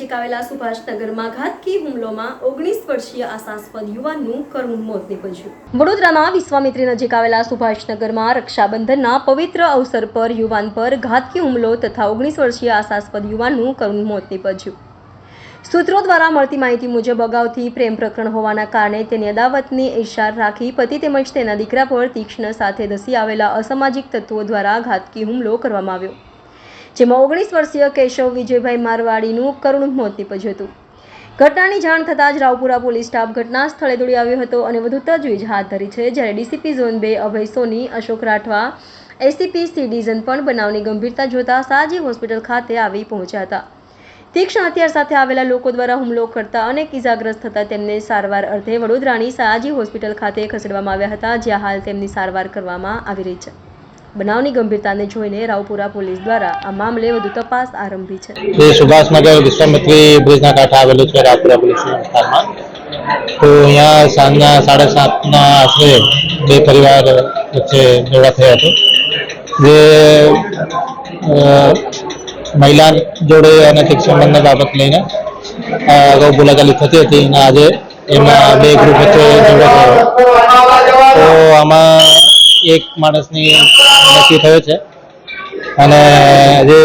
નજીક આવેલા સુભાષનગરમાં ઘાતકી હુમલોમાં 19 વર્ષીય આશાસ્પદ યુવાનનું કરુણ મોત નીપજ્યું। વડોદરામાં વિશ્વામિત્રી નજીક આવેલા સુભાષનગરમાં રક્ષાબંધનના પવિત્ર અવસર પર યુવાન પર ઘાતકી હુમલો તથા 19 વર્ષીય આશાસ્પદ યુવાનનું કરુણ મોત નીપજ્યું। સૂત્રો દ્વારા મળતી માહિતી મુજબ અગાઉથી પ્રેમ પ્રકરણ હોવાના કારણે તેની અદાવતની ઇશાર રાખી પતિ તેમજ તેના દીકરા પર તીક્ષ્ણ સાથે ધસી આવેલા અસામાજિક તત્વો દ્વારા ઘાતકી હુમલો કરવામાં આવ્યો, જેમાં 19 વર્ષીય કેશવ વિજયભાઈ મારવાડીનું કરુણ મોત નીપજ્યું હતું। ઘટનાની જાણ થતાં જ રાવપુરા પોલીસ સ્ટાફ ઘટના સ્થળે દોડી આવ્યો હતો અને વધુ તજવીજ હાથ ધરી છે, જ્યારે DCP zone 2 Abhay Soni, Ashok Rathwa, ACP C division પણ બનાવની ગંભીરતા જોતા સાજી હોસ્પિટલ ખાતે આવી પહોંચ્યા હતા। તીક્ષ્ણ હથિયાર સાથે આવેલા લોકો દ્વારા હુમલો કરતા અનેક ઇજાગ્રસ્ત થતા તેમને સારવાર અર્થે વડોદરાની સાજી હોસ્પિટલ ખાતે ખસેડવામાં આવ્યા હતા, જ્યાં હાલ તેમની સારવાર કરવામાં આવી રહી છે। બનાવની ગંભીરતાને જોઈને રાવપુરા પોલીસ દ્વારા આ મામલે વધુ તપાસ આરંભી છે। સુભાષનગર વિશ્વામિત્રી બ્રિજના કાંઠે આવેલું છે રાવપુરા પોલીસ વિસ્તારમાં। તો અહીંયા સાંજના 7:30ના આશરે બે પરિવાર વચ્ચે ઝઘડા થયો હતો, જે મહિલા જોડે અનૈતિક સંબંધની બાબત લઈને અગાઉ બોલાચાલી થતી હતી અને આજે એમાં બે ગ્રુપ વચ્ચે ઝઘડો થયો। તો આમાં એક માણસની મૃત્યુ થયો છે અને જે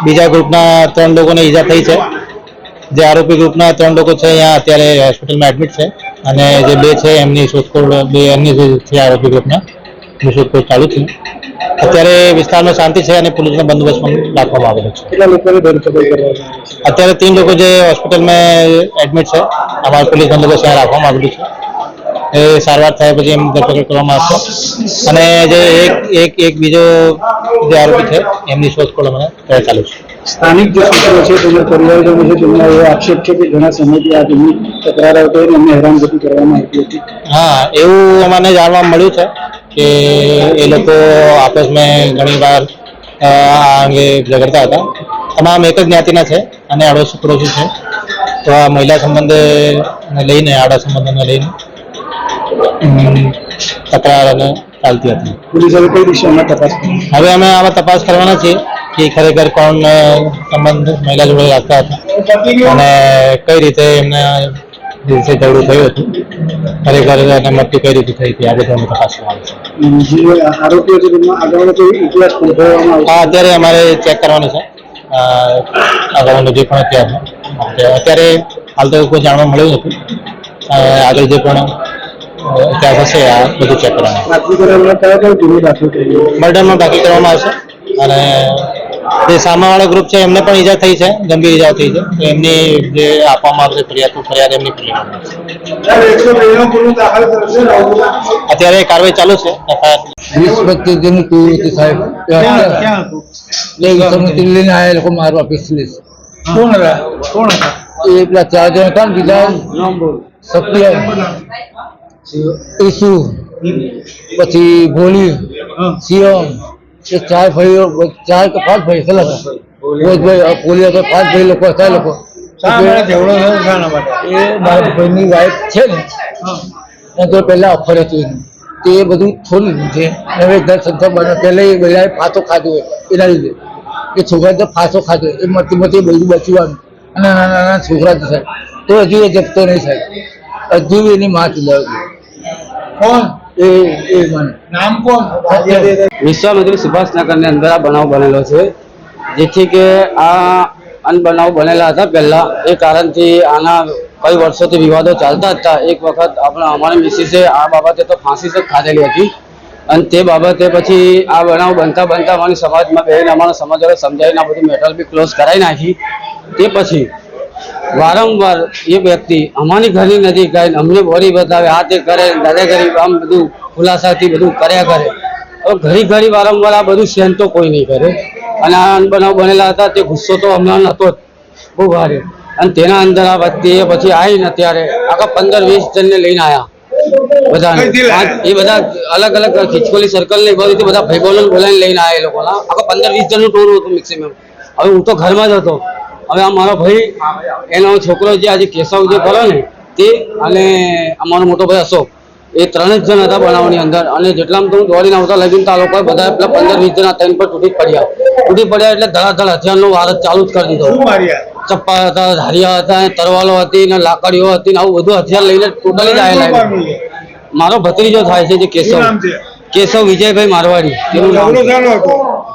બીજા ગ્રુપના 3 લોકોને ઈજા થઈ છે। જે આરોપી ગ્રુપના 3 લોકો છે અહીંયા અત્યારે હોસ્પિટલમાં એડમિટ છે અને જે બે છે એમની શોધખોળ, બે અન્ય જે છે આરોપી ગ્રુપના શોધખોળ ચાલુ છે। અત્યારે વિસ્તારમાં શાંતિ છે અને પોલીસનો બંદોબસ્ત પણ રાખવામાં આવેલો છે। અત્યારે 3 લોકો જે હોસ્પિટલમાં એડમિટ છે, અમારા પોલીસ બંદોબસ્ત ત્યાં રાખવામાં આવેલું છે। એ સારવાર થયા પછી એમ ધરપકડ કરવામાં આવશે અને જે એક બીજો જે આરોપી છે એમની શોધખોળ મને ચાલુ છે। સ્થાનિક જે સૂત્રો છે તેમના પરિવારજનો છે તેમનો એવો આક્ષેપ છે કે ઘણા સમયથી આ તેમની તકરાર આવતો હોય એમને હેરાનગતિ કરવામાં આવતી હતી। હા, એવું અમને જાણવા મળ્યું છે કે એ લોકો આપસમાં ઘણી વાર આ અંગે ઝઘડતા હતા। તમામ એક જ જ્ઞાતિના છે અને આડોશી પડોશી છે, તો આ મહિલા સંબંધને લઈને, આડા સંબંધોને લઈને તકરાર અને ચાલતી હતી। પોલીસે કઈ દિશામાં તપાસ કરી? હવે અમે આમાં તપાસ કરવાના છીએ કે ખરેખર કોણ સંબંધ મહિલા જોડે રાખતા હતા અને કઈ રીતે એમને દિવસે ઝઘડું થયું હતું, ખરેખર અને મૃત્યુ કઈ રીતે થઈ હતી, આ બધું અમે તપાસ કરવાની છે। જે આરોપીઓ છે તેમનો આગળનો કોઈ ઇતિહાસ સંભળાવવામાં હા, અત્યારે અમારે ચેક કરવાનું છે આગળનો જે પણ અત્યારે હાલ તો કોઈ જાણવા મળ્યું નથી। આગળ જે પણ ઇતિહાસ હશે આ બધું ચેક કરવાનું। મર્ડરમાં દાખલ કરવામાં આવશે અને જે સામાવાળા ગ્રુપ છે એમને પણ ઈજા થઈ છે, ગંભીર ઈજા થઈ છે, તો એમની જે આપવામાં આવશે ફરિયાદ એમની કરી લેવામાં આવશે। અત્યારે કાર્યવાહી ચાલુ છે। 20 વ્યક્તિ જેની ટીવી હતી સાહેબ, લઈને આયા લોકો મારવા પિસ્તોલ। કોણ હતા? એ પેલા 4 જણ હતા ને, બીજા સત્ય, ઈસુ, પછી ભોલી, શિવમ, એ 4 ભાઈઓ, 4 કે 5 ભાઈ ખેલા હતા। ભોજભાઈ, પોલી હતા, 5 ભાઈ લોકો હતા। લોકો એ મારા ભાઈની વાઈફ છે ને, તો પહેલા ઓફર હતી એની, તે બધું છોડી દીધું છે। હવે ઘર સંસાર બને પહેલા એ બધાએ ફાંસો ખાધો હોય એના લીધે એ છોકરા તો ફાંસો ખાધો એ મતી બધું બચવાનું અને નાના છોકરા છે સાહેબ, તો હજુ એ જપતો નહીં સાહેબ, હજુ એની માં ચલાવે। કોણ એ મને નામ કોણ? વિશ્વામિત્રી સુભાષનગરની અંદર આ બનાવ બનેલો છે, જેથી કે આ અનબનાવ બનેલા હતા પહેલા, એ કારણથી આના કઈ વર્ષોથી વિવાદો ચાલતા હતા। એક વખત અમારી મિસિસે આ બાબતે તો ફાંસી જ ખાધેલી હતી અને તે બાબતે પછી આ બનાવ બનતા અમારી સમાજમાં બેન અમારા સમાજવાળા સમજાવીને આ બધું મેટર બી ક્લોઝ કરાવી નાખી। તે પછી વારંવાર એ વ્યક્તિ અમારી ઘરની નજીક આવીને અમને વળી બતાવે, આ તે કરે, દાદાગીરી આમ બધું ખુલાસાથી બધું કર્યા કરે। હવે ઘડી વારંવાર આ બધું સહન તો કોઈ નહીં કરે અને આ અનબનાવ બનેલા હતા, તે ગુસ્સો તો હમણાં નહોતો જ બહુ ભારે, અને તેના અંદર આ વ્યક્તિ પછી આવીને અત્યારે આખા 15-20 જણને લઈને આવ્યા બધાને। એ બધા અલગ અલગ ખીચકોલી સર્કલ ને બધા ભાઈબંધો બોલાવીને લઈને આવ્યા એ લોકોના, આખા 15-20 જણનું ટોળું હતું મેક્સિમમ। હવે હું તો ઘરમાં જ હતો, હવે આ મારો ભાઈ, એનો છોકરો જે આજે કેશવ જે કરો ને તે, અને અમારો મોટો ભાઈ અશોક, એ 3 જ જણ હતા બનાવની અંદર અને જેટલામાં તો હું દોડીને આવતા લગીને તો આ લોકોએ બધા પેલા 15-20 જણા 3 પર તૂટી પડ્યા એટલે ધડાધડ હથિયારનો વાર ચાલુ જ કરી દીધો। ચપ્પા હતા, ધારિયા હતા, તરવાલો હતી ને લાકડીઓ હતી ને આવું બધું હથિયાર લઈને ટોટલી જ આવેલા. મારો ભત્રીજો થાય છે જે કેશવ વિજયભાઈ મારવાડી. તેનું નામ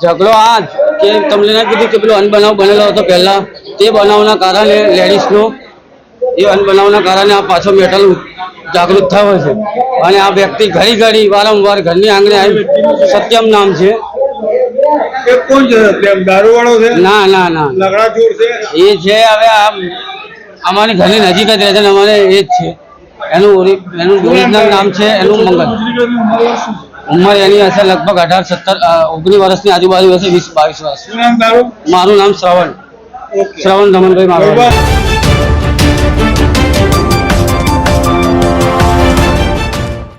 ઝઘડો આ જ કે તમને ના કીધું કે પેલો અનબનાવ બનેલો હતો પહેલા, તે બનાવના કારણે લેડીઝનો એ અનબનાવના કારણે આ પાછો મેટલ જાગૃત થયો છે. અને આ વ્યક્તિ ઘડી ઘડી વારંવાર ઘરની આંગણે આવી, સત્યમ નામ છે. ના ના ના એ છે. હવે અમારી ઘરની નજીક જ રહે છે ને અમારે એ જ છે. એનું ઓરિજિનલ નામ છે એનું મંગલ. ઉંમર એની હશે લગભગ 18-19 વર્ષની આજુબાજુ હશે, 20-22 વર્ષ. મારું નામ શ્રવણ રમણભાઈ મારવાડી.